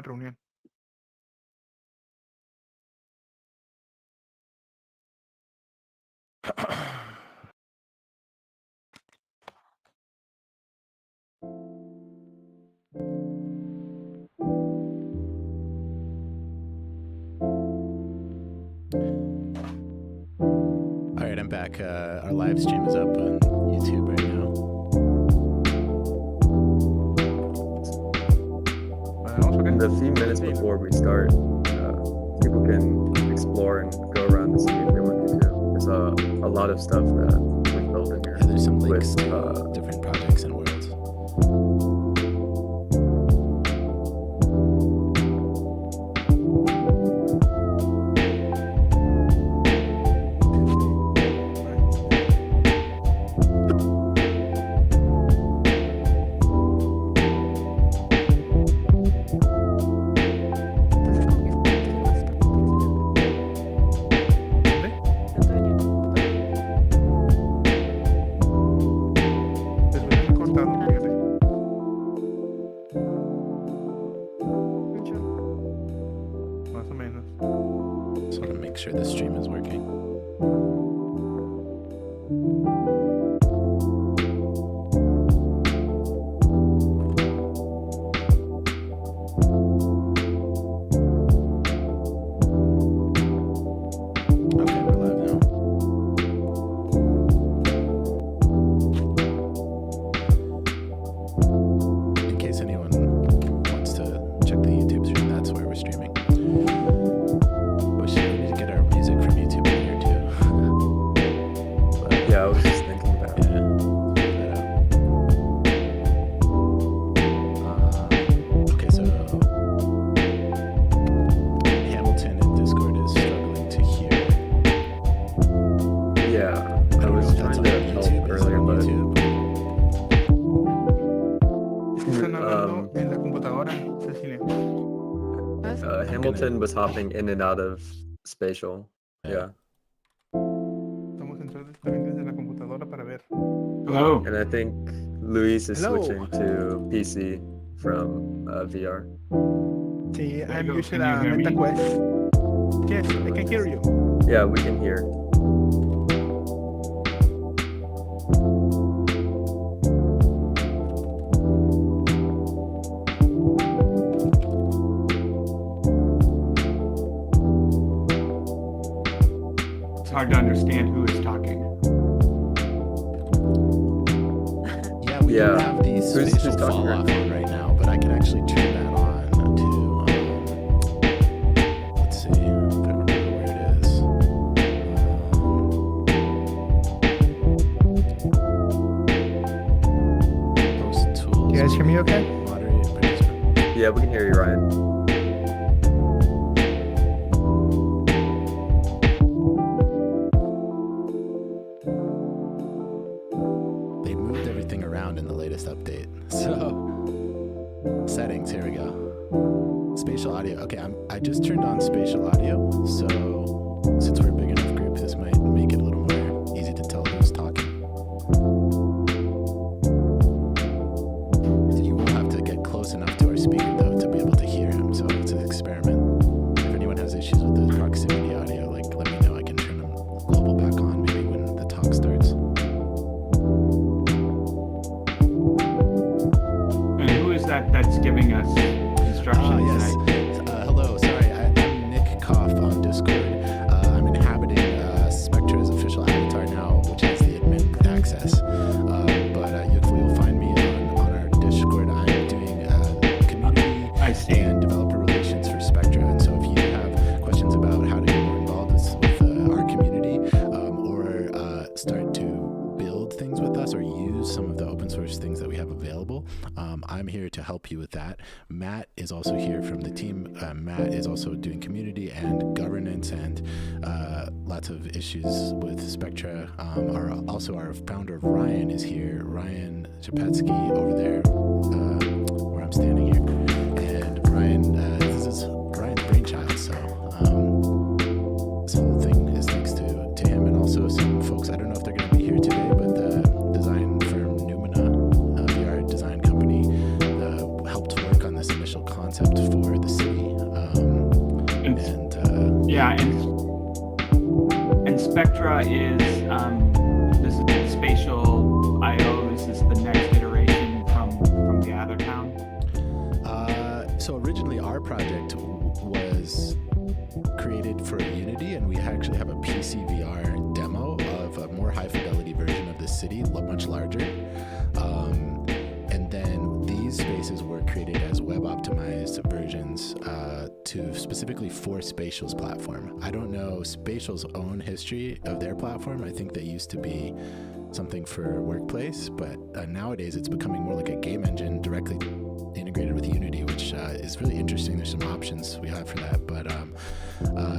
esta reunión. All right, I'm back. Our live stream is up on YouTube right now. In the few minutes before we start, people can explore and go around the city if they want to too. There's a lot of stuff that we've built in here. Yeah, there's some links with, to different projects and worlds. Sure the stream is working. Okay, we're live now. In case anyone wants to check the YouTube stream, that's where we're streaming. Yeah, I was just thinking about it. Okay, so Hamilton in Discord is struggling to hear. Yeah, I was trying to help earlier, but en la computadora, Cecilia. Hamilton was hopping in and out of spatial. Yeah. Desde la computadora para ver. Hello. And I think Luis is switching to PC from VR. Sí, I'm using a MetaQuest. Yes, I can hear you. Yeah, we can hear. It's hard to understand who is talking. We don't have the spatial fall off on right now, but I can actually turn that on to, let's see if I remember where it is. Post tools. You guys hear me okay? Moderate participant. Yeah, we can hear you, Ryan. Update. So settings, here we go. Spatial audio. Okay, I just turned on spatial audio, so since we're a big enough group, this might make it a little more easy to tell who's talking. You will have to get close enough to our speaker though to be able to hear him, so it's an experiment. If anyone has issues with the proximity audio, like let me know. I can turn them global back on maybe when the talk starts. That's giving us instructions. Yes. Hello. Sorry, I'm Nick Koff on Discord. I'm inhabiting Spectra's official avatar now, which has the admin access. But you'll find me on our Discord. I'm doing community and developer relations for Spectra. And so if you have questions about how to get more involved with our community or start to build things with us or use some of the open source things that we have available, I'm here to help you with that. Matt is also here from the team. Matt is also doing community and governance and lots of issues with Spectra. Also our founder, Ryan, is here. Ryan Chapetsky over there, where I'm standing here. And Ryan, this is Ryan's brainchild, so this whole thing is thanks to him and also some folks. I don't know if they're going to be here today, but the design firm Numina, VR design company, helped work on this initial concept for the Yeah, and Spectra is this is spatial IO. This is the next iteration from the other town. So originally our project was created for Unity, and we actually have a PC VR demo of a more high fidelity version of the city, much larger. And then these spaces were created as web optimized versions to specifically for Spatial's platform. I don't know Spatial's own history of their platform. I think they used to be something for Workplace, but nowadays it's becoming more like a game engine directly integrated with Unity, which is really interesting. There's some options we have for that, but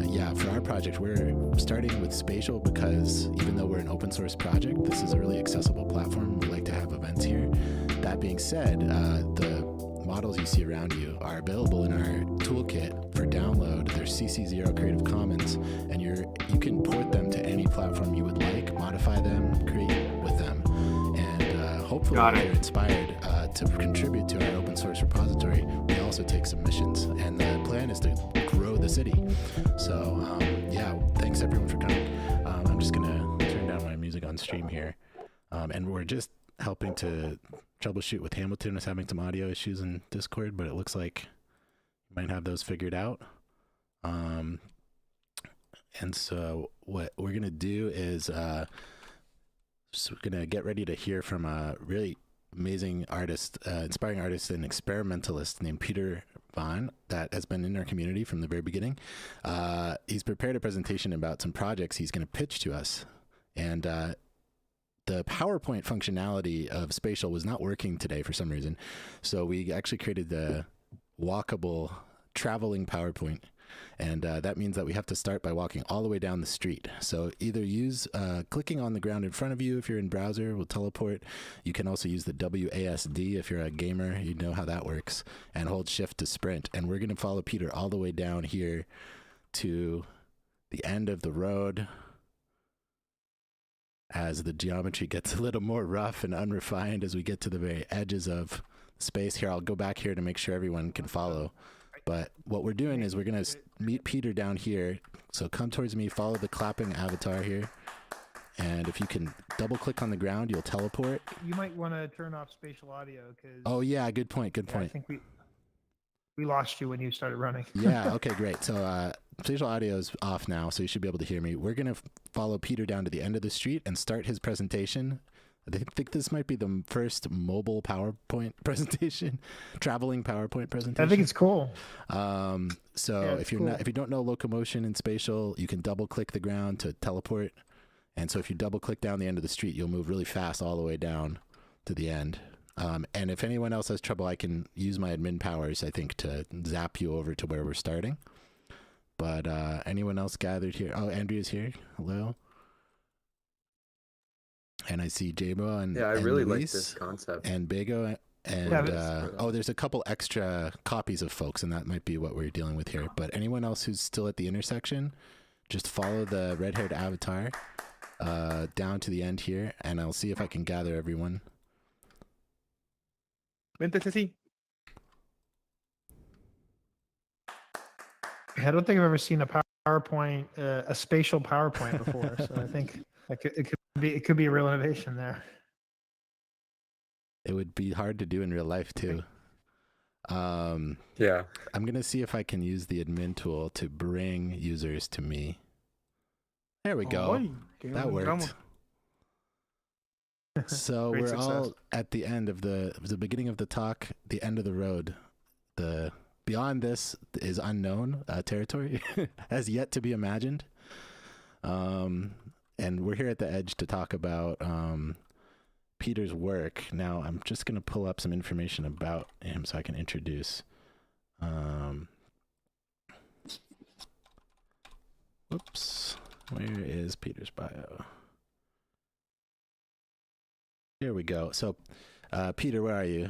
yeah, for our project, we're starting with Spatial because even though we're an open source project, this is a really accessible platform. We like to have events here. That being said, the models you see around you are available in our toolkit for download. They're CC0 Creative Commons, and you can port them to any platform you would like, modify them, create with them, and hopefully they're inspired to contribute to our open source repository. We also take submissions, and the plan is to grow the city. So yeah, thanks everyone for coming. I'm just gonna turn down my music on stream here, and we're just helping to troubleshoot with Hamilton is having some audio issues in Discord, but it looks like you might have those figured out. And so what we're gonna do is so we're gonna get ready to hear from a really amazing artist, inspiring artist and experimentalist named PeterVan that has been in our community from the very beginning. He's prepared a presentation about some projects he's going to pitch to us, and the PowerPoint functionality of Spatial was not working today for some reason, so we actually created the walkable traveling PowerPoint. And that means that we have to start by walking all the way down the street. So either use clicking on the ground in front of you if you're in browser will teleport. You can also use the WASD if you're a gamer, you know how that works, and hold shift to sprint. And we're going to follow Peter all the way down here to the end of the road as the geometry gets a little more rough and unrefined as we get to the very edges of space. Here, I'll go back here to make sure everyone can follow. But what we're doing is we're going to meet Peter down here. So come towards me, follow the clapping avatar here. And if you can double click on the ground, you'll teleport. You might want to turn off spatial audio because. Oh, yeah, good point. Good point. I think we lost you when you started running. Yeah, okay, great. So spatial audio is off now, so you should be able to hear me. We're going to follow Peter down to the end of the street and start his presentation. I think this might be the first mobile PowerPoint presentation, traveling PowerPoint presentation. I think it's cool. So yeah, if you don't know locomotion in Spatial, you can double click the ground to teleport. And so if you double click down the end of the street, you'll move really fast all the way down to the end. And if anyone else has trouble, I can use my admin powers, I think, to zap you over to where we're starting. But anyone else gathered here? Oh, Andrea's here. Hello. And I see Jabo and I really like this concept. And Bego and there's a couple extra copies of folks, and that might be what we're dealing with here. But anyone else who's still at the intersection, just follow the red-haired avatar down to the end here, and I'll see if I can gather everyone. I don't think I've ever seen a PowerPoint, a spatial PowerPoint before, so I think it could be a real innovation there. It would be hard to do in real life too. Yeah. I'm gonna see if I can use the admin tool to bring users to me. There we go. That worked. So we're all at the end of the beginning of the talk, the end of the road. The beyond this is unknown territory, has yet to be imagined. And we're here at the edge to talk about Peter's work. Now, I'm just going to pull up some information about him so I can introduce. Whoops. Where is Peter's bio? Here we go. So, Peter, where are you?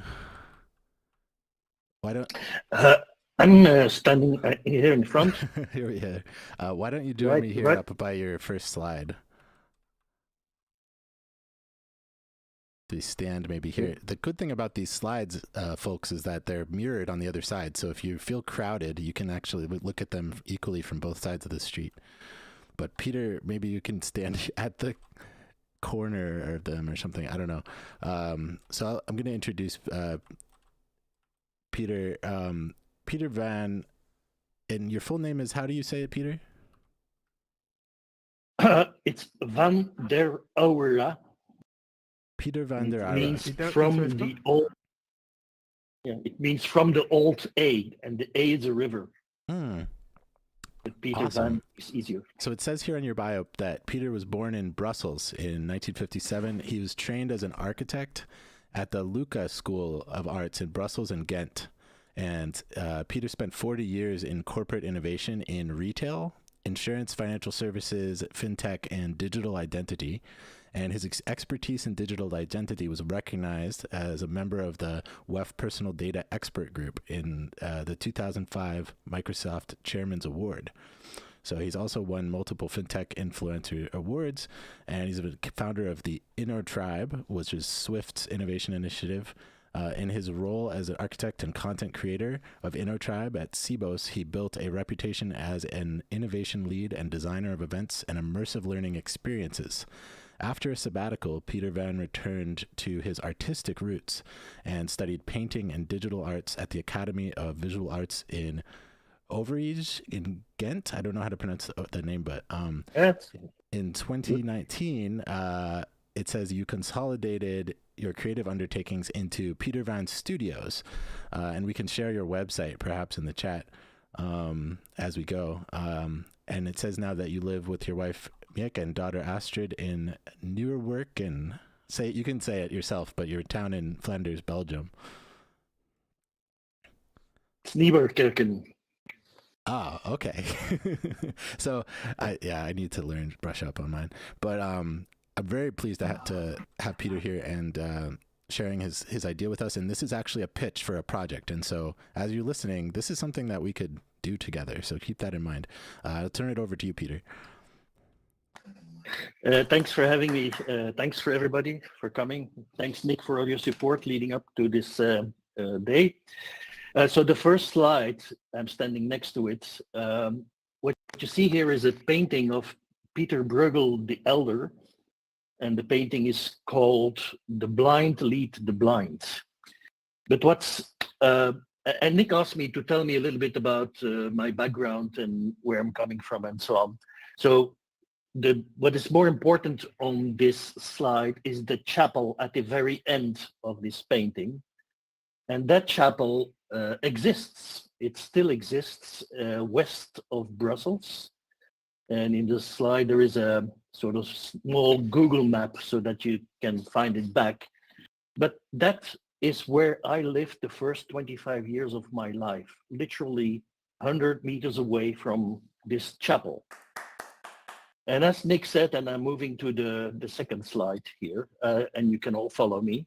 Why don't... I'm standing here in front. Here. Why don't you join me here up by your first slide? the stand maybe here. The good thing about these slides, folks, is that they're mirrored on the other side. So if you feel crowded, you can actually look at them equally from both sides of the street. But Peter, maybe you can stand at the corner of them or something. I don't know. So I'm going to introduce Peter. PeterVan, and your full name is, how do you say it, Peter? It's Van der Aura. Peter Van der It Aura. means Is that- from that's what the it's old. Yeah, it means from the old A, and the A is a river. Hmm. But Peter Awesome. Van is easier. So it says here on your bio that Peter was born in Brussels in 1957. He was trained as an architect at the Lucca School of Arts in Brussels and Ghent. And Peter spent 40 years in corporate innovation in retail, insurance, financial services, fintech, and digital identity. And his expertise in digital identity was recognized as a member of the WEF Personal Data Expert Group in the 2005 Microsoft Chairman's Award. So he's also won multiple fintech influencer awards, and he's a founder of the Inno Tribe, which is Swift's innovation initiative. In his role as an architect and content creator of Inno Tribe at Cebos, he built a reputation as an innovation lead and designer of events and immersive learning experiences. After a sabbatical, PeterVan returned to his artistic roots and studied painting and digital arts at the Academy of Visual Arts in Overijse in Ghent. I don't know how to pronounce the name, but That's in 2019, it says you consolidated your creative undertakings into PeterVan Studios, and we can share your website perhaps in the chat as we go. And it says now that you live with your wife Miek and daughter Astrid in Nieuwerwerk, and you can say it yourself, but your town in Flanders, Belgium. Nieuwerkerken. Ah, okay. So I need to brush up on mine, but I'm very pleased to have Peter here and sharing his idea with us. And this is actually a pitch for a project. And so as you're listening, this is something that we could do together. So keep that in mind. I'll turn it over to you, Peter. Thanks for having me. Thanks for everybody for coming. Thanks, Nick, for all your support leading up to this day. So the first slide, I'm standing next to it. What you see here is a painting of Peter Bruegel the Elder, and the painting is called "The Blind Lead the Blind." But and Nick asked me to tell me a little bit about my background and where I'm coming from and so on. So what is more important on this slide is the chapel at the very end of this painting. And that chapel exists. It still exists west of Brussels. And in this slide, there is a sort of small Google map so that you can find it back. But that is where I lived the first 25 years of my life, literally 100 meters away from this chapel. And as Nick said, and I'm moving to the second slide here, and you can all follow me.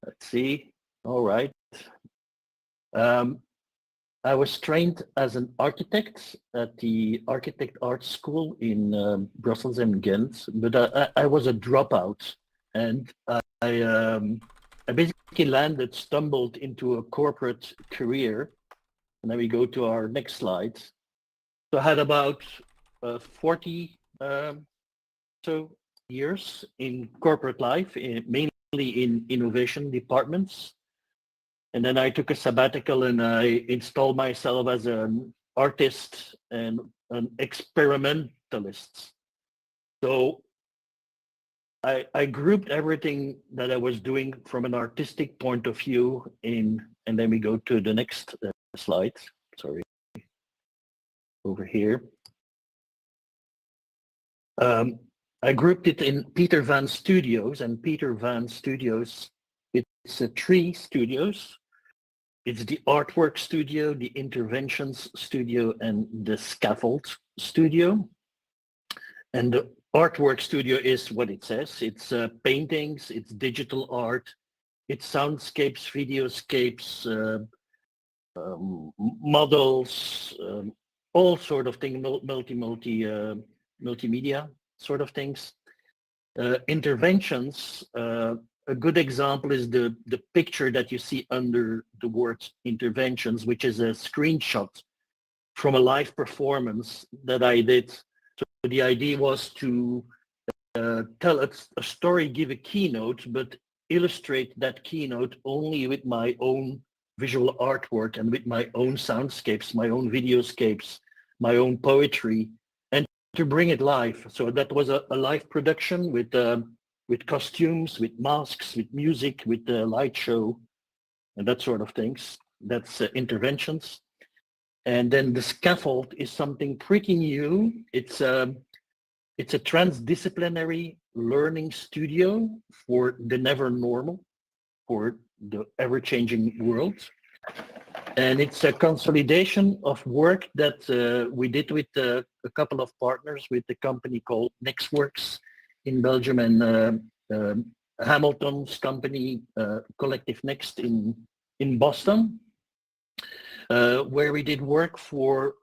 Let's see. All right. I was trained as an architect at the Architect Art School in Brussels and Ghent, but I was a dropout, and I basically stumbled into a corporate career. And then we go to our next slide. So I had about 40 so years in corporate life, mainly in innovation departments. And then I took a sabbatical and I installed myself as an artist and an experimentalist. So I grouped everything that I was doing from an artistic point of view and then we go to the next slide. Sorry, over here. I grouped it in PeterVan Studios, and PeterVan Studios, it's 3 studios. It's the artwork studio, the interventions studio, and the scaffold studio. And the artwork studio is what it says. It's paintings, it's digital art, it's soundscapes, videoscapes, models, all sort of things, multimedia sort of things. Interventions, a good example is the picture that you see under the word interventions, which is a screenshot from a live performance that I did. So the idea was to tell a story, give a keynote, but illustrate that keynote only with my own visual artwork and with my own soundscapes, my own videoscapes, my own poetry, and to bring it live. So that was a live production with costumes, with masks, with music, with the light show, and that sort of things. That's interventions. And then the scaffold is something pretty new. It's a transdisciplinary learning studio for the never normal, for the ever-changing world. And it's a consolidation of work that we did with a couple of partners with the company called Nextworks in Belgium and Hamilton's company, Collective Next in Boston, where we did work for,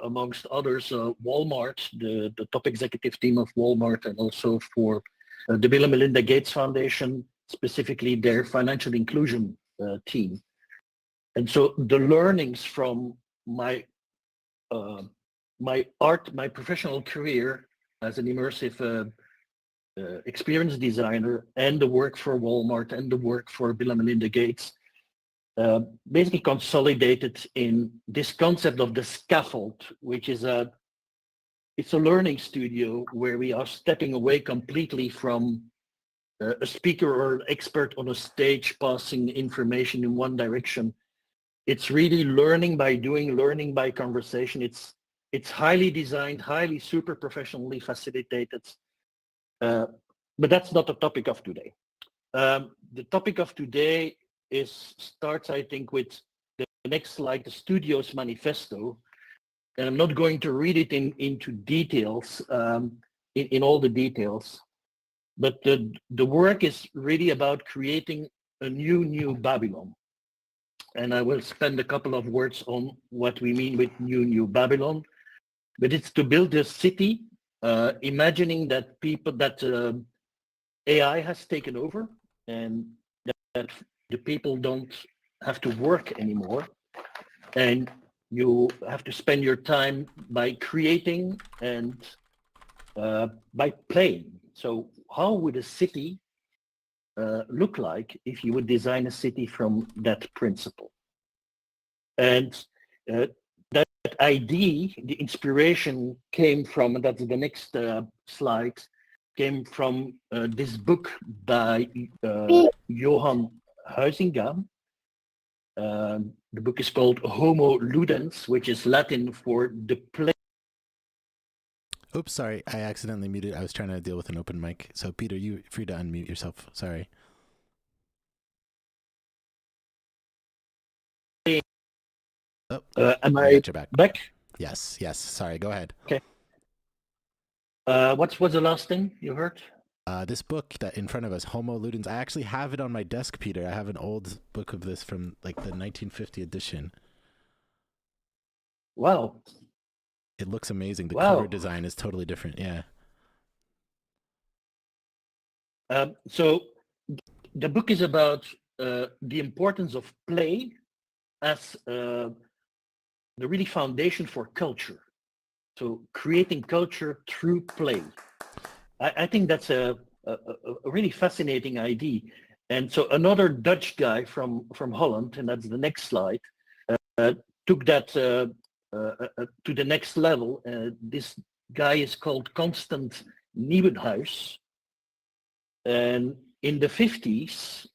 amongst others, Walmart, the top executive team of Walmart, and also for the Bill and Melinda Gates Foundation, specifically their financial inclusion team. And so the learnings from my professional career as an immersive experience designer, and the work for Walmart and the work for Bill and Melinda Gates, basically consolidated in this concept of the scaffold, which is it's a learning studio where we are stepping away completely from a speaker or an expert on a stage passing information in one direction. It's really learning by doing, learning by conversation. It's highly designed, highly super professionally facilitated. But that's not the topic of today. The topic of today starts, I think, with the next slide, the studio's manifesto. And I'm not going to read it into details, in all the details, but the work is really about creating a new Babylon. And I will spend a couple of words on what we mean with new Babylon. But it's to build a city, imagining that AI has taken over and that the people don't have to work anymore, and you have to spend your time by creating and by playing. So how would a city look like if you would design a city from that principle? And that idea, the inspiration came from, and that's the next slide, came from this book by Johan Huizinga. The book is called Homo Ludens, which is Latin for the play. Oops, sorry, I accidentally muted. I was trying to deal with an open mic. So Peter, you're free to unmute yourself. Sorry. Oh, Am I back? Yes, yes. Sorry, go ahead. Okay. What's the last thing you heard? This book that in front of us, Homo Ludens, I actually have it on my desk, Peter. I have an old book of this from like the 1950 edition. Wow. It looks amazing. The Wow. cover design is totally different. Yeah. So the book is about the importance of play as the really foundation for culture. So creating culture through play. I think that's a really fascinating idea. And so another Dutch guy from Holland, and that's the next slide, took that to the next level. This guy is called Constant Nieuwenhuis. And in the 50s,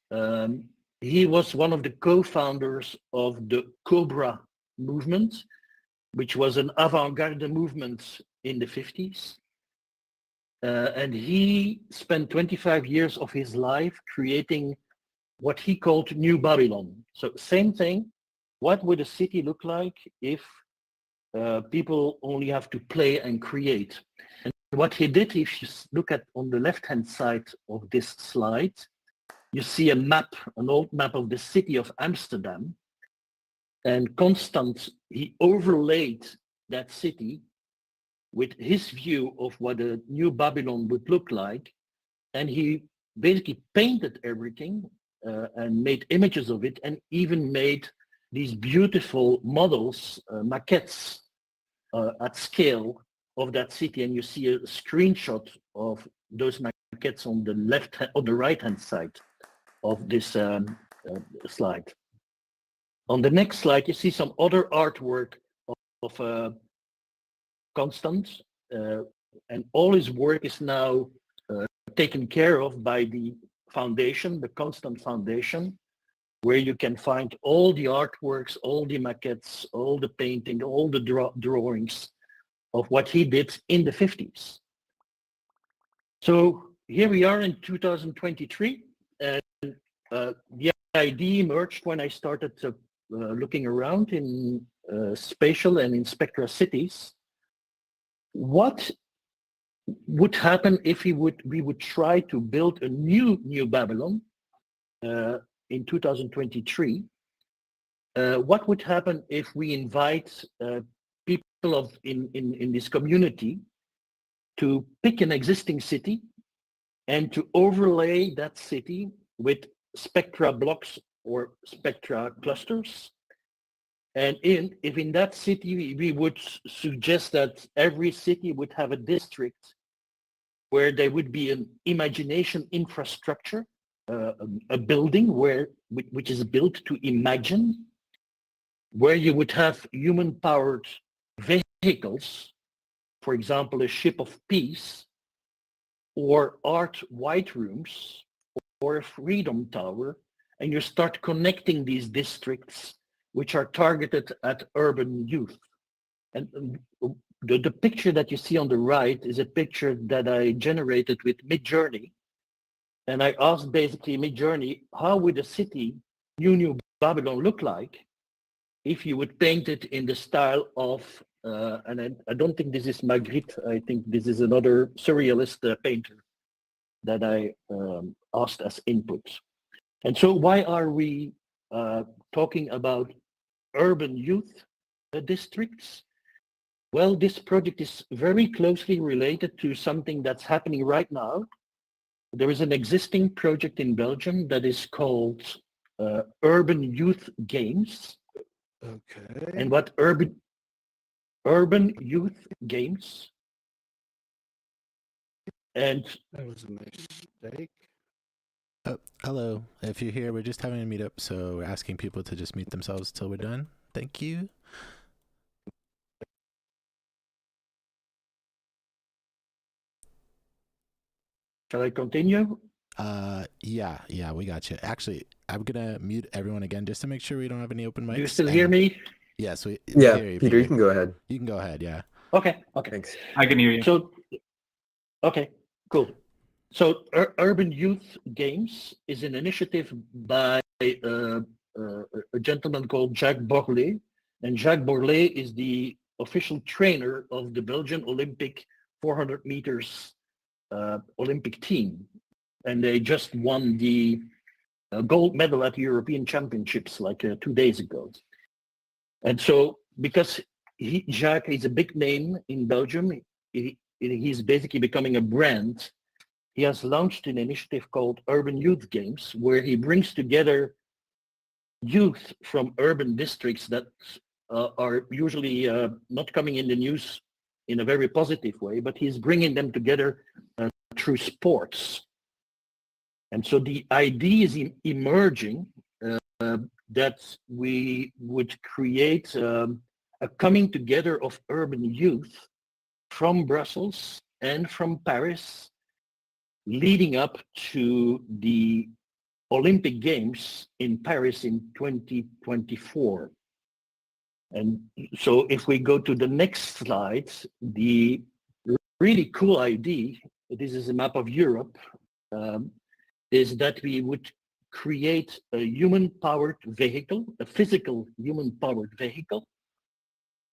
he was one of the co-founders of the Cobra movement, which was an avant-garde movement in the 50s. And he spent 25 years of his life creating what he called New Babylon. So same thing, what would a city look like if people only have to play and create? And what he did, if you look at on the left-hand side of this slide, you see a map, an old map of the city of Amsterdam. And Constant, he overlaid that city with his view of what a new Babylon would look like. and he basically painted everything and made images of it, and even made these beautiful models, maquettes at scale of that city. And you see a screenshot of those maquettes on the right-hand side of this slide. On the next slide, you see some other artwork of Constant, and all his work is now taken care of by the foundation, the Constant Foundation, where you can find all the artworks, all the maquettes, all the painting, all the drawings of what he did in the 50s. So here we are in 2023, and the idea emerged when I started looking around in spatial and in Spectra cities. What would happen if we would try to build a new Babylon in 2023? What would happen if we invite people in this community to pick an existing city and to overlay that city with Spectra blocks or Spectra clusters? And if in that city we would suggest that every city would have a district where there would be an imagination infrastructure, a building which is built to imagine, where you would have human-powered vehicles, for example, a ship of peace, or art white rooms, or a freedom tower, and you start connecting these districts which are targeted at urban youth. And the picture that you see on the right is a picture that I generated with Midjourney. And I asked basically Midjourney, how would a city, New Babylon, look like if you would paint it in the style of, and I don't think this is Magritte, I think this is another surrealist painter that I asked as input. And so why are we talking about urban youth districts? Well, this project is very closely related to something that's happening right now. There is an existing project in Belgium that is called Urban Youth Games. Okay. And what Urban Youth Games, and That was a mistake. Hello. If you're here, we're just having a meetup, so we're asking people to just mute themselves till we're done. Thank you. shall I continue? Yeah, we got you. Actually, I'm gonna mute everyone again just to make sure we don't have any open mics. Do you still hear me? Yes, we Yeah, hear you, Peter, you can go ahead. You can go ahead, yeah. Okay. Thanks. I can hear you. So, okay, cool. So Urban Youth Games is an initiative by a gentleman called Jacques Borlet. And Jacques Borlet is the official trainer of the Belgian Olympic 400 meters Olympic team. And they just won the gold medal at the European Championships like 2 days ago. And so because Jacques is a big name in Belgium, he's basically becoming a brand. He has launched an initiative called Urban Youth Games, where he brings together youth from urban districts that are usually not coming in the news in a very positive way, but he's bringing them together through sports. And so the idea is emerging that we would create a coming together of urban youth from Brussels and from Paris, leading up to the Olympic Games in Paris in 2024. And so if we go to the next slide, the really cool idea, this is a map of Europe, is that we would create a human-powered vehicle, a physical human-powered vehicle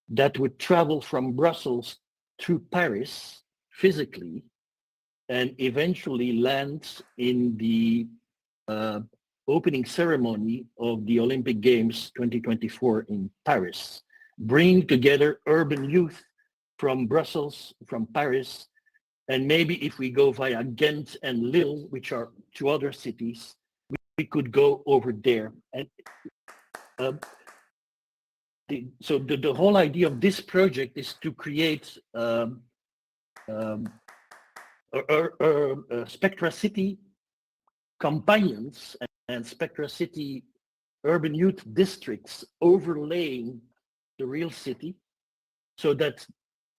that would travel from Brussels to Paris physically and eventually land in the opening ceremony of the Olympic Games 2024 in Paris, bringing together urban youth from Brussels, from Paris, And maybe if we go via Ghent and Lille, which are two other cities, we could go over there. And so the whole idea of this project is to create a Spectra City companions and Spectra City urban youth districts overlaying the real city, so that,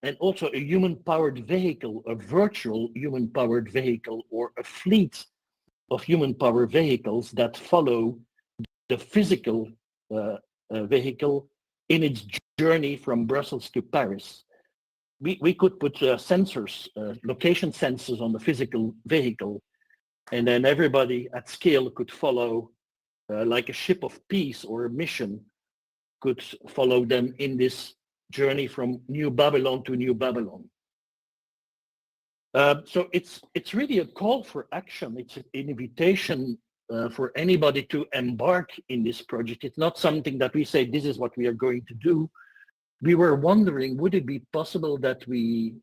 and also a human-powered vehicle, a virtual human-powered vehicle, or a fleet of human-powered vehicles that follow the physical vehicle in its journey from Brussels to Paris. We could put sensors, location sensors on the physical vehicle, and then everybody at scale could follow, like a ship of peace or a mission, could follow them in this journey from New Babylon to New Babylon. So it's really a call for action. It's an invitation for anybody to embark in this project. It's not something that we say, this is what we are going to do. We were wondering, would it be possible that we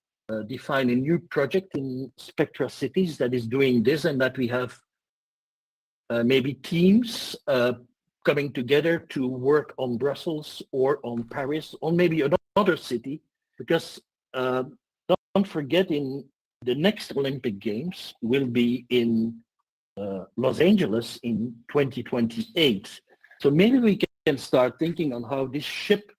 define a new project in Spectra Cities that is doing this, and that we have maybe teams coming together to work on Brussels or on Paris or maybe another city, because don't forget, in the next Olympic Games will be in Los Angeles in 2028. So maybe we can start thinking on how this ship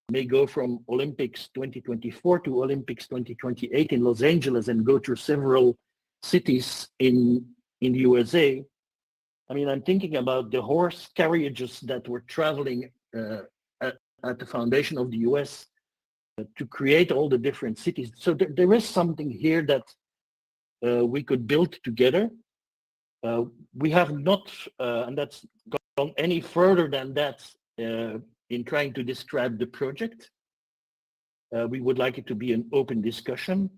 may go from Olympics 2024 to Olympics 2028 in Los Angeles and go through several cities in the USA. I mean, I'm thinking about the horse carriages that were traveling at the foundation of the US to create all the different cities. So there is something here that we could build together. We have not, and that's gone any further than that in trying to describe the project. We would like it to be an open discussion.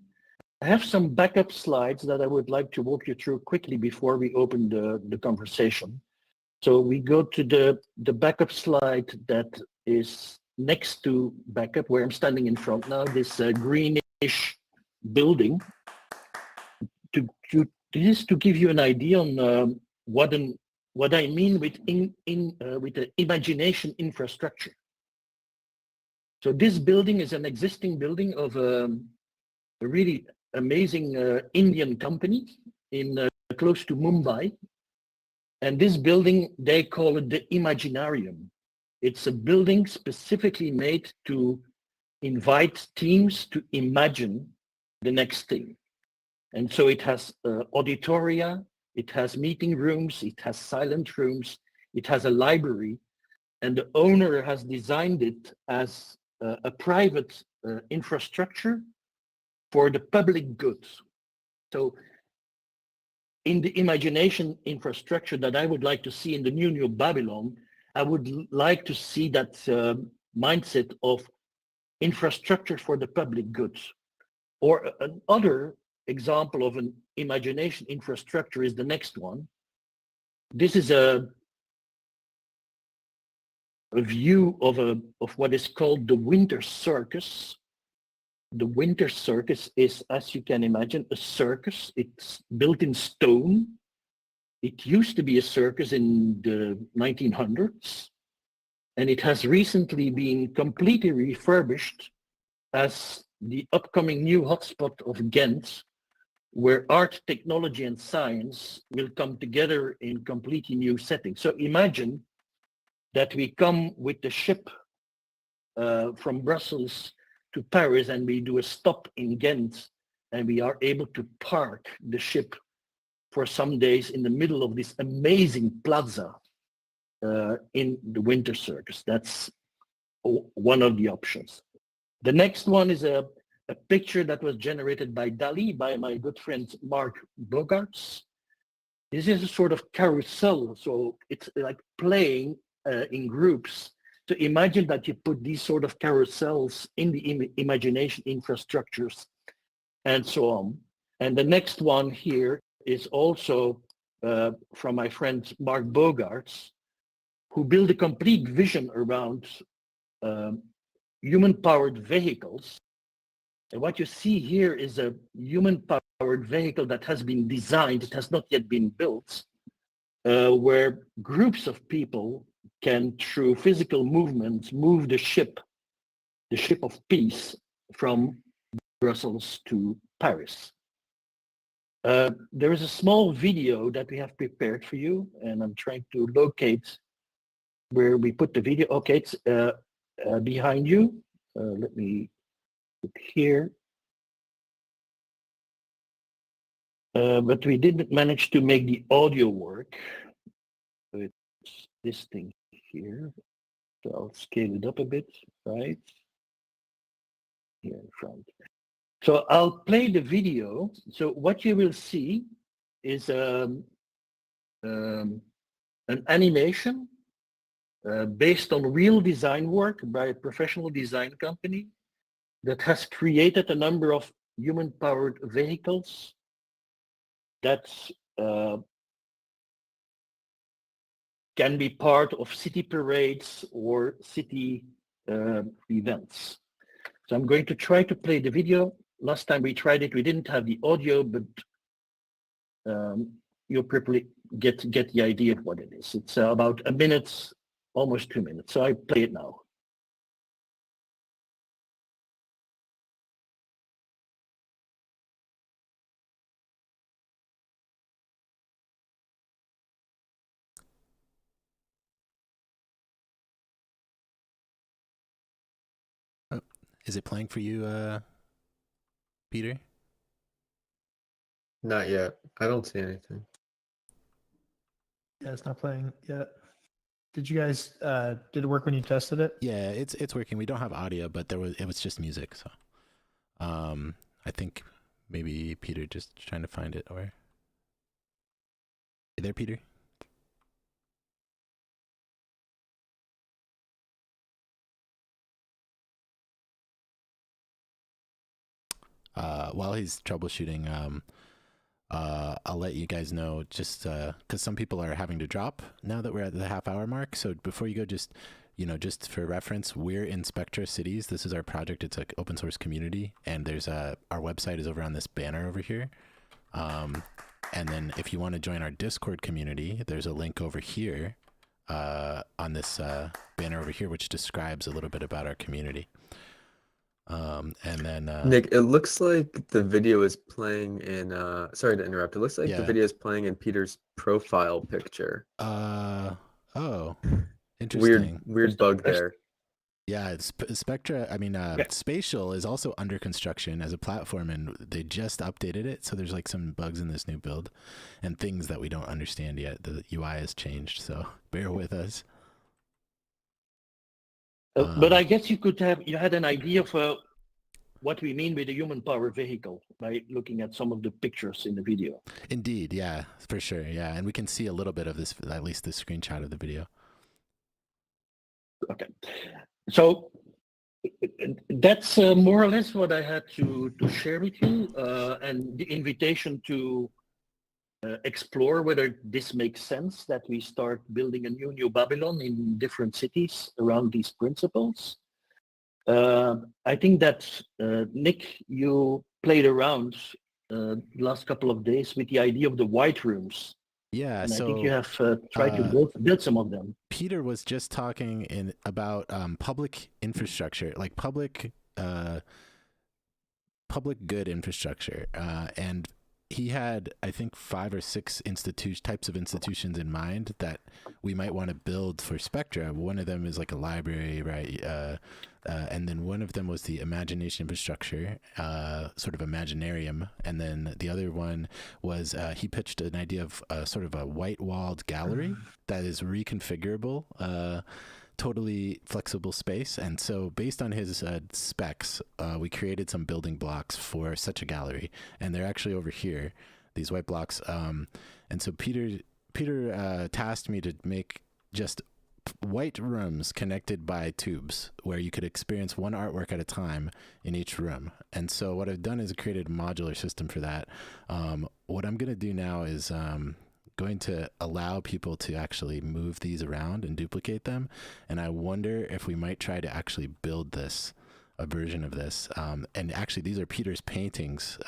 I have some backup slides that I would like to walk you through quickly before we open the conversation. So we go to the backup slide that is next to backup, where I'm standing in front now, this greenish building. This is to give you an idea on what I mean with the imagination infrastructure. So this building is an existing building of a really amazing Indian company in close to Mumbai. And this building, they call it the Imaginarium. It's a building specifically made to invite teams to imagine the next thing. And so it has auditoria, it has meeting rooms, it has silent rooms, it has a library, and the owner has designed it as a private infrastructure for the public good. So in the imagination infrastructure that I would like to see in the New Babylon, I would like to see that mindset of infrastructure for the public good. Or another example of an imagination infrastructure is the next one. This is a view of what is called the Winter Circus. The Winter Circus is, as you can imagine, a circus. It's built in stone. It used to be a circus in the 1900s, and it has recently been completely refurbished as the upcoming new hotspot of Ghent, where art, technology, and science will come together in completely new settings. So imagine that we come with the ship from Brussels to Paris, and we do a stop in Ghent, and we are able to park the ship for some days in the middle of this amazing plaza in the Winter Circus. That's one of the options. The next one is a picture that was generated by DALL-E, by my good friend Mark Bogarts. This is a sort of carousel, so it's like playing in groups. So imagine that you put these sort of carousels in the imagination infrastructures and so on. And the next one here is also from my friend Mark Bogarts, who built a complete vision around human-powered vehicles And what you see here is a human-powered vehicle that has been designed. It has not yet been built, where groups of people can, through physical movement, move the ship of peace, from Brussels to Paris. There is a small video that we have prepared for you, and I'm trying to locate where we put the video. Okay, it's behind you. Let me put here. But we didn't manage to make the audio work. So it's this thing here. So I'll scale it up a bit, right? Here in front. So I'll play the video. So what you will see is an animation based on real design work by a professional design company that has created a number of human-powered vehicles that can be part of city parades or city events. So I'm going to try to play the video. Last time we tried it, we didn't have the audio, but you'll probably get the idea of what it is. It's about a minute, almost 2 minutes. So I play it now. Is it playing for you, Peter? Not yet. I don't see anything. Yeah, it's not playing yet. Did you guys did it work when you tested it? Yeah, it's working. We don't have audio, but it was just music. So, I think maybe Peter just trying to find it. Or, hey there, Peter. While he's troubleshooting, I'll let you guys know, just because some people are having to drop now that we're at the half-hour mark. So before you go, just for reference, we're in Spectra Cities. This is our project. It's an open source community, and there's our website is over on this banner over here. And then if you want to join our Discord community, there's a link over here on this banner over here, which describes a little bit about our community. And then Nick, it looks like the video is playing in sorry to interrupt. It looks like the video is playing in Peter's profile picture. Oh, interesting. Weird bug there. Yeah, it's Spectra. I mean, Spatial is also under construction as a platform, and they just updated it. So there's like some bugs in this new build and things that we don't understand yet. The UI has changed, so bear with us. But I guess you had an idea of what we mean with a human-powered vehicle by looking at some of the pictures in the video. Indeed, yeah, for sure, yeah, and we can see a little bit of this, at least the screenshot of the video. Okay, so that's more or less what I had to share with you, and the invitation to explore whether this makes sense, that we start building a new Babylon in different cities around these principles. I think that, Nick, you played around the last couple of days with the idea of the white rooms. Yeah, and so I think you have tried to build some of them. Peter was just talking about public infrastructure, like public good infrastructure, and he had, I think, 5 or 6 types of institutions in mind that we might want to build for Spectra. One of them is like a library, right? And then one of them was the imagination infrastructure, sort of Imaginarium. And then the other one was he pitched an idea of sort of a white-walled gallery that is reconfigurable, totally flexible space. And so based on his specs, we created some building blocks for such a gallery, and they're actually over here, these white blocks. And so Peter tasked me to make just white rooms connected by tubes where you could experience one artwork at a time in each room. And so what I've done is created a modular system for that. What I'm going to do now is going to allow people to actually move these around and duplicate them. And I wonder if we might try to actually build this a version of this. And actually, these are Peter's paintings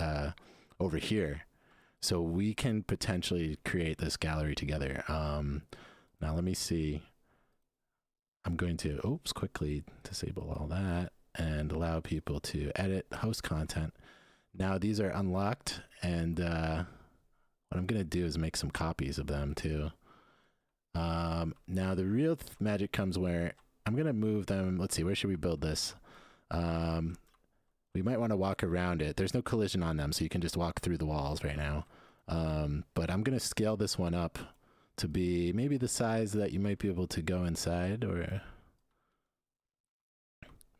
over here. So we can potentially create this gallery together. Now let me see. I'm going to, quickly disable all that and allow people to edit host content. Now these are unlocked, and what I'm going to do is make some copies of them too. Now the real magic comes where I'm going to move them. Let's see, where should we build this? We might want to walk around it. There's no collision on them, so you can just walk through the walls right now. But I'm going to scale this one up to be maybe the size that you might be able to go inside, or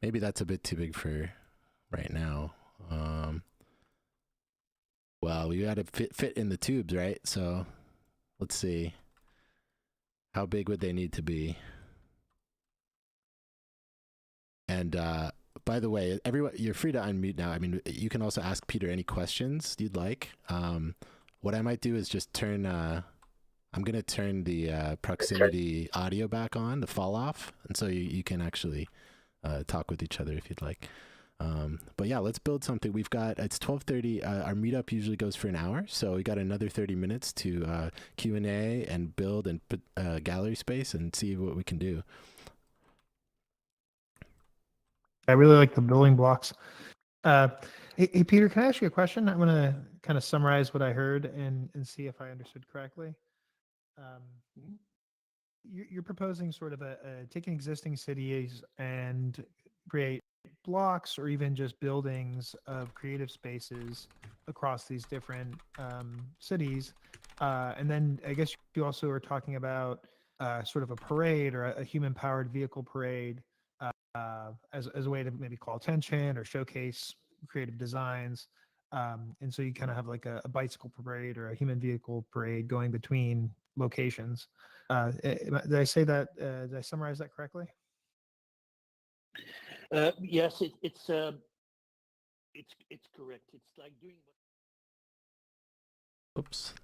maybe that's a bit too big for right now. Well, we got to fit in the tubes, right? So let's see. How big would they need to be? And by the way, everyone, you're free to unmute now. I mean, you can also ask Peter any questions you'd like. What I might do is just turn, I'm going to turn the proximity audio back on, the fall off. And so you can actually talk with each other if you'd like. But yeah, let's build something. We've got, it's 12:30. Our meetup usually goes for an hour. So we got another 30 minutes to Q&A and build and put gallery space and see what we can do. I really like the building blocks. Hey, Peter, can I ask you a question? I'm going to kind of summarize what I heard and see if I understood correctly. You're proposing sort of taking existing cities and create blocks or even just buildings of creative spaces across these different cities. And then I guess you also are talking about sort of a parade or a human-powered vehicle parade as a way to maybe call attention or showcase creative designs. And so you kind of have like a bicycle parade or a human vehicle parade going between locations. Did I say that? Did I summarize that correctly? Yes, it's correct. It's like doing. Oops.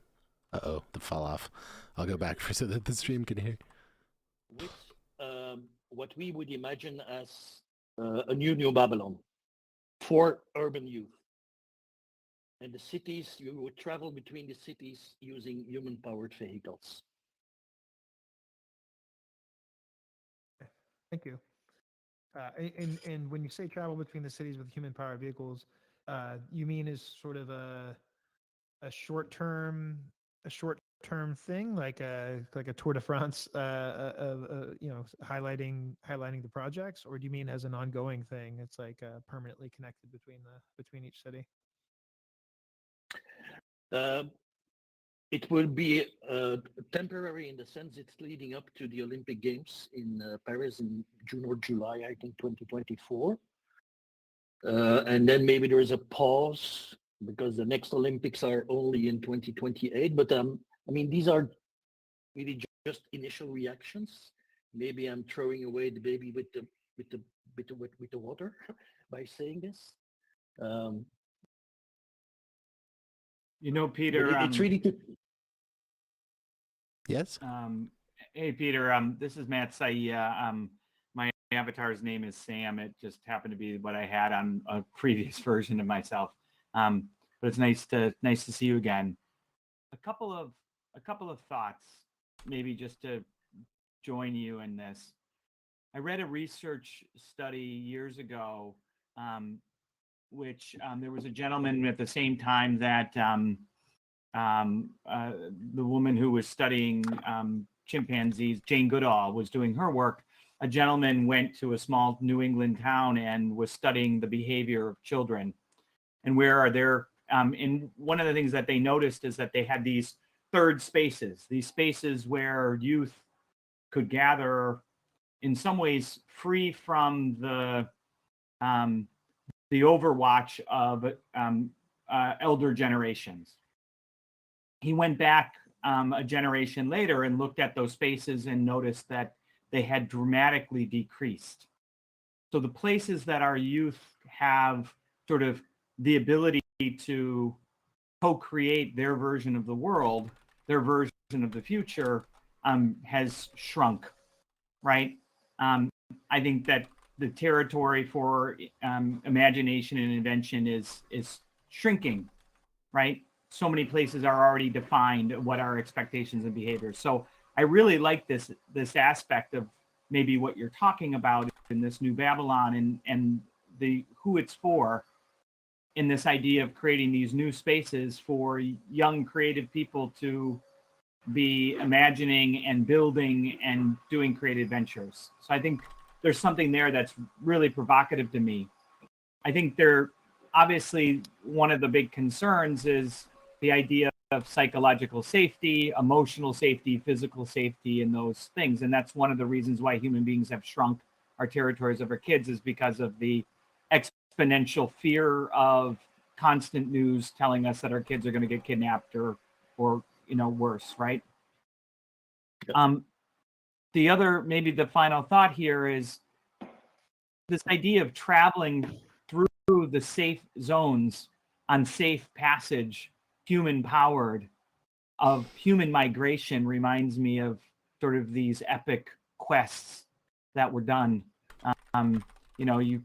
Uh-oh, the fall off. I'll go back so that the stream can hear. With what we would imagine as a new Babylon for urban youth. And the cities, you would travel between the cities using human-powered vehicles. Thank you. And when you say travel between the cities with human-powered vehicles, you mean is sort of a short-term thing, like a Tour de France, highlighting the projects, or do you mean as an ongoing thing? It's like permanently connected between each city. It will be temporary in the sense it's leading up to the Olympic Games in Paris in June or July, I think 2024. And then maybe there is a pause because the next Olympics are only in 2028. But I mean, these are really just initial reactions. Maybe I'm throwing away the baby with the water by saying this. Peter, it's really good. Yes? Hey, Peter, this is Matt Saia. My avatar's name is Sam. It just happened to be what I had on a previous version of myself. But it's nice to see you again. A couple of thoughts, maybe just to join you in this. I read a research study years ago, which there was a gentleman at the same time that the woman who was studying chimpanzees, Jane Goodall, was doing her work. A gentleman went to a small New England town and was studying the behavior of children. And where are there, and one of the things that they noticed is that they had these third spaces, these spaces where youth could gather in some ways free from the overwatch of elder generations. He went back a generation later and looked at those spaces and noticed that they had dramatically decreased. So the places that our youth have sort of the ability to co-create their version of the world, their version of the future, has shrunk, right? I think that the territory for imagination and invention is shrinking, right? So many places are already defined what our expectations and behaviors. So I really like this aspect of maybe what you're talking about in this new Babylon and the who it's for, in this idea of creating these new spaces for young creative people to be imagining and building and doing creative ventures. So I think there's something there that's really provocative to me. I think obviously one of the big concerns is the idea of psychological safety, emotional safety, physical safety, and those things. And that's one of the reasons why human beings have shrunk our territories of our kids, is because of the exponential fear of constant news telling us that our kids are going to get kidnapped or worse, right? The other, maybe the final thought here is this idea of traveling through the safe zones on safe passage, human powered, of human migration reminds me of sort of these epic quests that were done. You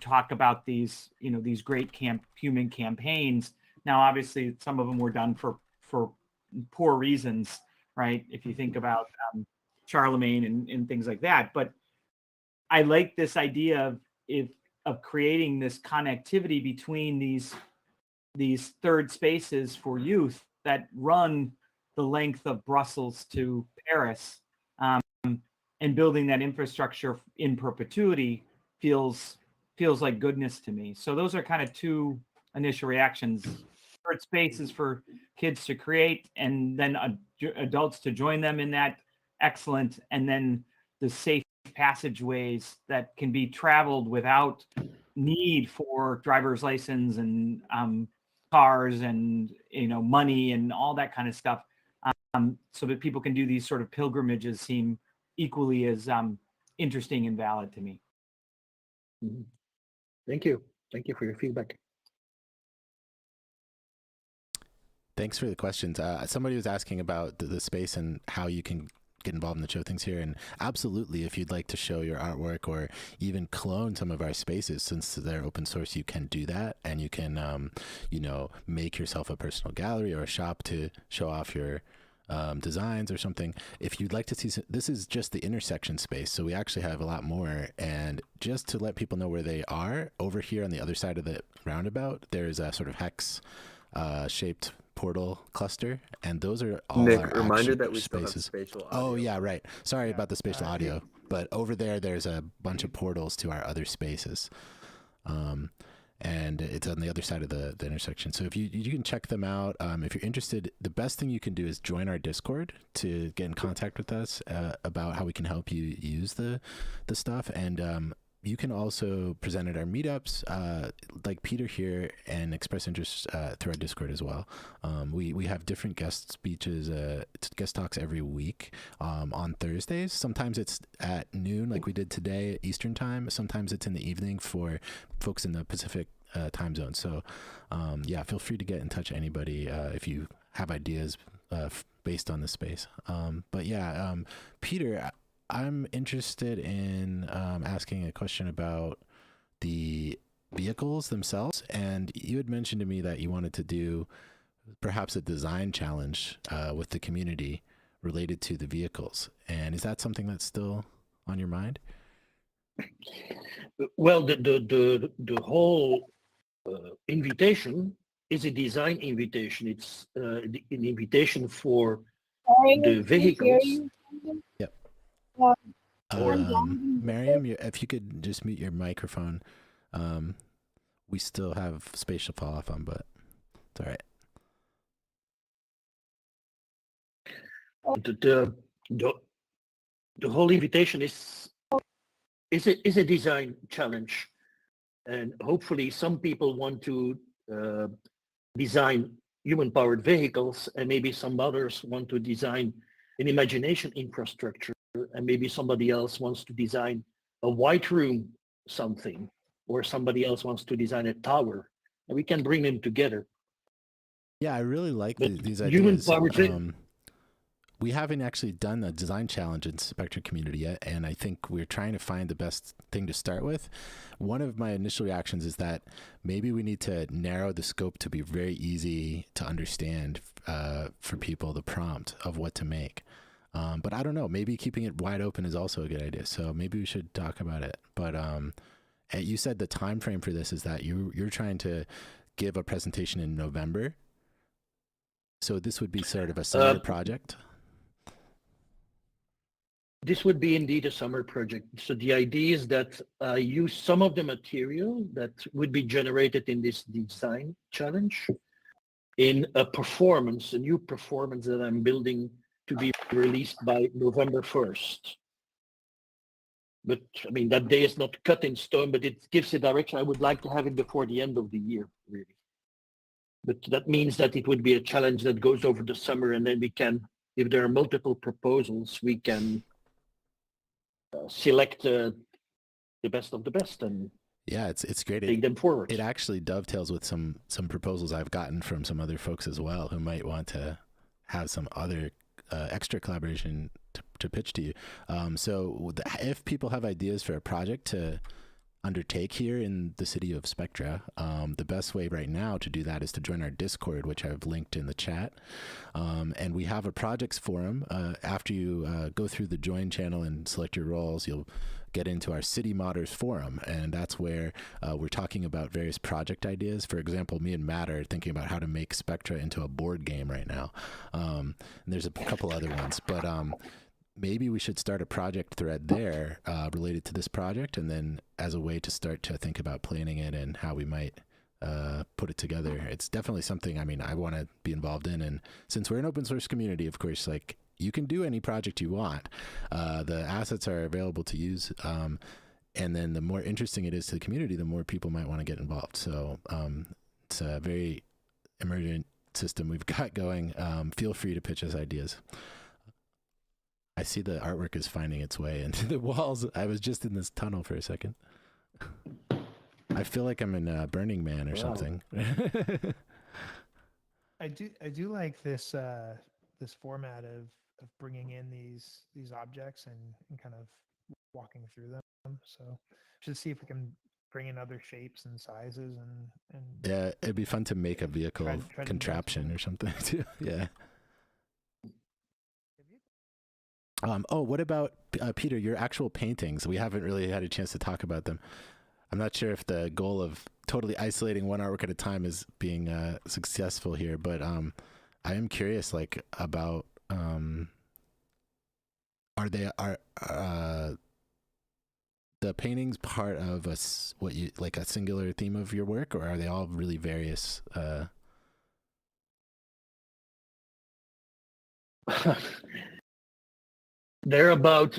talk about these, these great human campaigns. Now, obviously, some of them were done for poor reasons, right? If you think about Charlemagne and things like that. But I like this idea of creating this connectivity between these third spaces for youth that run the length of Brussels to Paris, and building that infrastructure in perpetuity feels like goodness to me. So those are kind of two initial reactions. Third spaces for kids to create, and then adults to join them in that, excellent. And then the safe passageways that can be traveled without need for driver's license and cars and money and all that kind of stuff, so that people can do these sort of pilgrimages seem equally as interesting and valid to me. Mm-hmm. Thank you for your feedback. Thanks for the questions. Somebody was asking about the space and how you can get involved in the show things here. And absolutely, if you'd like to show your artwork or even clone some of our spaces, since they're open source, you can do that. And you can, make yourself a personal gallery or a shop to show off your designs or something. If you'd like to see, this is just the intersection space. So we actually have a lot more. And just to let people know where they are, over here on the other side of the roundabout, there's a sort of hex shaped portal cluster, and those are all Nick, our reminder that we spaces. still have spatial audio. Oh yeah, right. Sorry about the spatial audio, but over there's a bunch of portals to our other spaces, and it's on the other side of the intersection. So if you can check them out. If you're interested, the best thing you can do is join our Discord to get in contact with us about how we can help you use the stuff. And you can also present at our meetups, like Peter here, and express interest through our Discord as well. We have different guest speeches, guest talks every week on Thursdays. Sometimes it's at noon, like we did today, Eastern time. Sometimes it's in the evening for folks in the Pacific time zone. So feel free to get in touch, anybody, if you have ideas based on the space. Peter, I'm interested in asking a question about the vehicles themselves. And you had mentioned to me that you wanted to do perhaps a design challenge with the community related to the vehicles. And is that something that's still on your mind? Well, the whole invitation is a design invitation. It's an invitation for the vehicles. Yep. Miriam, if you could just mute your microphone. We still have spatial fall off on, but it's all right. The whole invitation is a design challenge, and hopefully some people want to design human-powered vehicles, and maybe some others want to design an imagination infrastructure, and maybe somebody else wants to design a white room something, or somebody else wants to design a tower, and we can bring them together. Yeah, I really like these ideas. we haven't actually done a design challenge in Spectra community yet, and I think we're trying to find the best thing to start with. One of my initial reactions is that maybe we need to narrow the scope to be very easy to understand for people, the prompt of what to make. But I don't know, maybe keeping it wide open is also a good idea. So maybe we should talk about it. But you said the time frame for this is that you're trying to give a presentation in November. So this would be sort of a summer project. This would be indeed a summer project. So the idea is that I use some of the material that would be generated in this design challenge in a new performance that I'm building to be released by November 1st. But I mean, that day is not cut in stone, but it gives a direction. I would like to have it before the end of the year, really. But that means that it would be a challenge that goes over the summer, and then we can, if there are multiple proposals, we can select the best of the best and yeah, it's great. Take them forward. It actually dovetails with some proposals I've gotten from some other folks as well who might want to have some other extra collaboration to pitch to you. So if people have ideas for a project to undertake here in the city of Spectra, the best way right now to do that is to join our Discord, which I've linked in the chat. And we have a projects forum. After you go through the join channel and select your roles, you'll get into our City Modders forum, and that's where we're talking about various project ideas. For example, me and Matt are thinking about how to make Spectra into a board game right now. And there's a couple other ones, but maybe we should start a project thread there related to this project, and then as a way to start to think about planning it and how we might put it together. It's definitely something, I mean, I want to be involved in. And since we're an open source community, of course, like, you can do any project you want. The assets are available to use. And then the more interesting it is to the community, the more people might want to get involved. So it's a very emergent system we've got going. Feel free to pitch us ideas. I see the artwork is finding its way into the walls. I was just in this tunnel for a second. I feel like I'm in Burning Man or something. I do like this this format of bringing in these objects and kind of walking through them. So should see if we can bring in other shapes and sizes and yeah, it'd be fun to make a vehicle try contraption or something too. Yeah. Oh, what about Peter, your actual paintings? We haven't really had a chance to talk about them. I'm not sure if the goal of totally isolating one artwork at a time is being successful here, but I am curious, like, about are the paintings part of a singular theme of your work, or are they all really various? There are about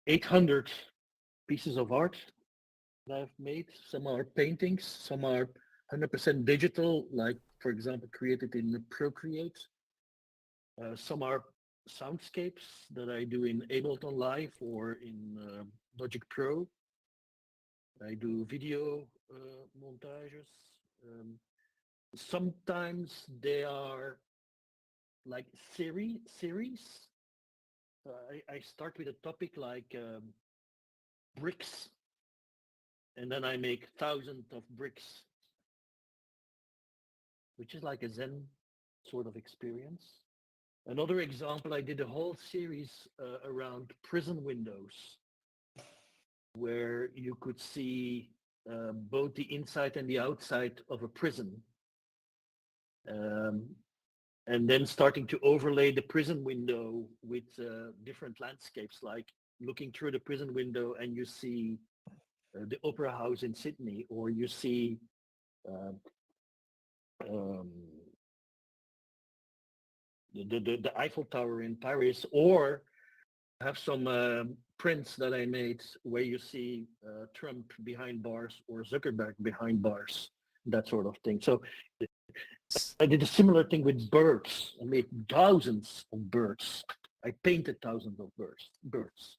800 pieces of art that I've made. Some are paintings, some are 100% digital, like, for example, created in Procreate. Some are soundscapes that I do in Ableton Live or in Logic Pro. I do video montages. Sometimes they are like series. I start with a topic like bricks, and then I make thousands of bricks, which is like a Zen sort of experience. Another example, I did a whole series around prison windows, where you could see both the inside and the outside of a prison. And then starting to overlay the prison window with different landscapes, like looking through the prison window and you see the Opera House in Sydney, or you see the Eiffel Tower in Paris, or have some prints that I made where you see Trump behind bars or Zuckerberg behind bars, that sort of thing. So I did a similar thing with birds. I made thousands of birds. I painted thousands of birds.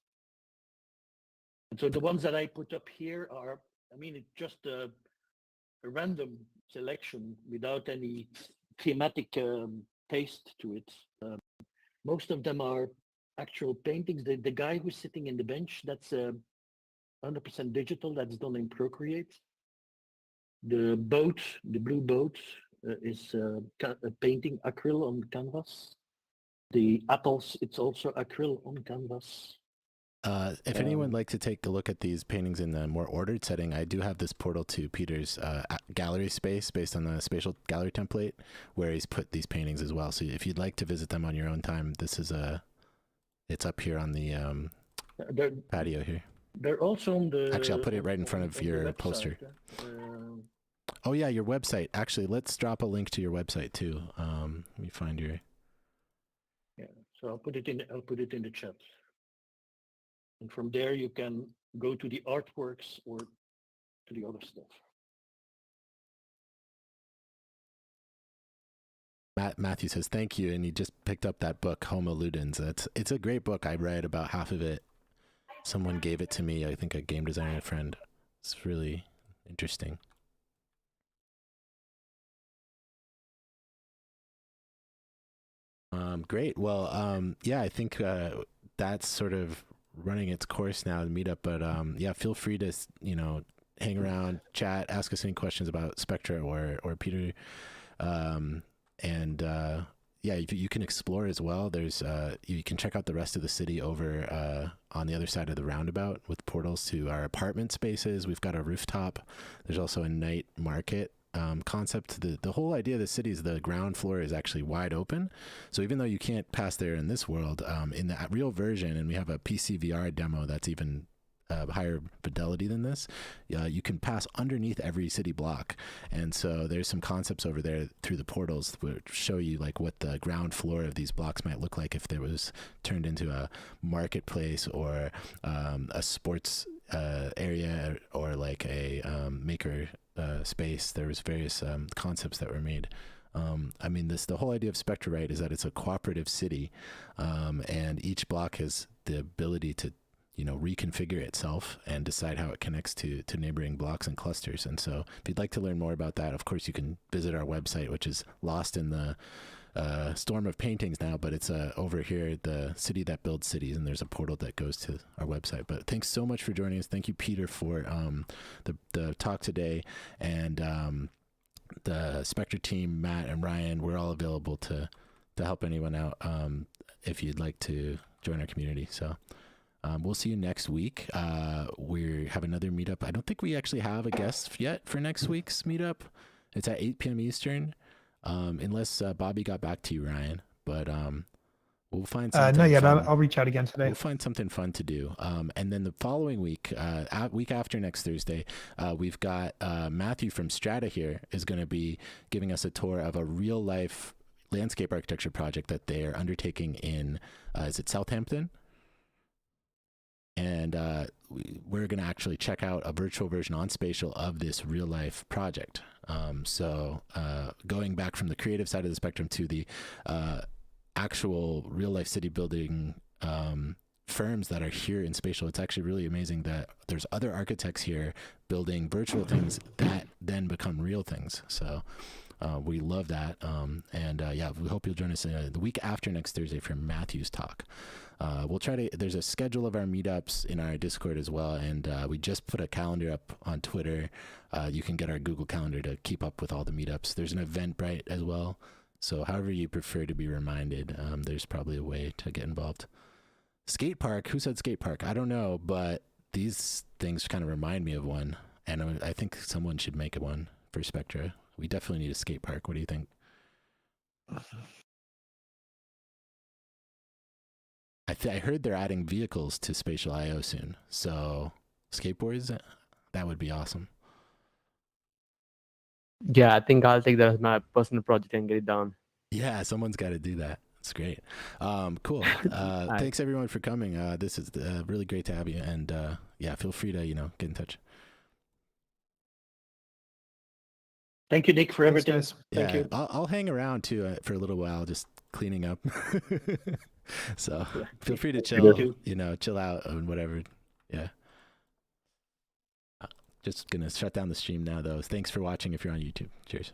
And so the ones that I put up here are, I mean, it's just a random selection without any thematic taste to it. Most of them are actual paintings. The guy who's sitting in the bench, that's 100% digital. That's done in Procreate. The boat, the blue boat, is a painting acryl on canvas. The apples, it's also acryl on canvas. If anyone would like to take a look at these paintings in a more ordered setting, I do have this portal to Peter's gallery space based on the spatial gallery template, where he's put these paintings as well. So if you'd like to visit them on your own time, this is it's up here on the patio here. They're also on the. Actually, I'll put it right in front of your poster. Oh yeah, your website. Actually, let's drop a link to your website too. Let me find your. Yeah, so I'll put it in the chat. And from there, you can go to the artworks or to the other stuff. Matthew says thank you, and he just picked up that book, Homo Ludens. It's a great book. I read about half of it. Someone gave it to me. I think a game designer friend. It's really interesting. Great. Well, yeah, I think that's sort of running its course now, the meetup. But yeah, feel free to hang around, chat, ask us any questions about Spectra or Peter, and yeah, you can explore as well. There's you can check out the rest of the city over on the other side of the roundabout with portals to our apartment spaces. We've got a rooftop. There's also a night market concept. The whole idea of the city is the ground floor is actually wide open. So even though you can't pass there in this world, in the real version, and we have a PC VR demo that's even higher fidelity than this, you can pass underneath every city block. And so there's some concepts over there through the portals which show you like what the ground floor of these blocks might look like if there was turned into a marketplace or a sports area or like a maker space. There was various concepts that were made. I mean, the whole idea of Spectra, right, is that it's a cooperative city, and each block has the ability to reconfigure itself and decide how it connects to neighboring blocks and clusters. And so if you'd like to learn more about that, of course, you can visit our website, which is lost in the storm of paintings now, but it's over here, the city that builds cities, and there's a portal that goes to our website. But thanks so much for joining us. Thank you, Peter, for the talk today. And the Spectra team, Matt and Ryan, we're all available to help anyone out if you'd like to join our community. So we'll see you next week. We have another meetup. I don't think we actually have a guest yet for next week's meetup. It's at 8 p.m. Eastern, unless Bobby got back to you, Ryan. But we'll find something. No, yeah, fun. I'll reach out again today. We'll find something fun to do. And then the following week, week after next Thursday, we've got Matthew from Strata here is going to be giving us a tour of a real life landscape architecture project that they're undertaking in, is it Southampton? And we're going to actually check out a virtual version on Spatial of this real life project. So going back from the creative side of the spectrum to the actual real life city building firms that are here in Spatial, it's actually really amazing that there's other architects here building virtual things that then become real things. So we love that. And yeah, we hope you'll join us the week after next Thursday for Matthew's talk. We'll try to, there's a schedule of our meetups in our Discord as well. And we just put a calendar up on Twitter. You can get our Google Calendar to keep up with all the meetups. There's an Eventbrite as well. So however you prefer to be reminded, there's probably a way to get involved. Skate park, who said skate park? I don't know, but these things kind of remind me of one. And I think someone should make one for Spectra. We definitely need a skate park. What do you think? I heard they're adding vehicles to Spatial IO soon. So skateboards, that would be awesome. Yeah, I think I'll take that as my personal project and get it done. Yeah, someone's got to do that. It's great. Cool. Thanks everyone for coming. This is really great to have you. And yeah, feel free to, get in touch. Thank you, Nick, for everything. Thanks, Thank you. I'll hang around too for a little while, just cleaning up. So feel free to chill, chill out and whatever. Yeah. Just gonna shut down the stream now though. Thanks for watching if you're on YouTube. Cheers.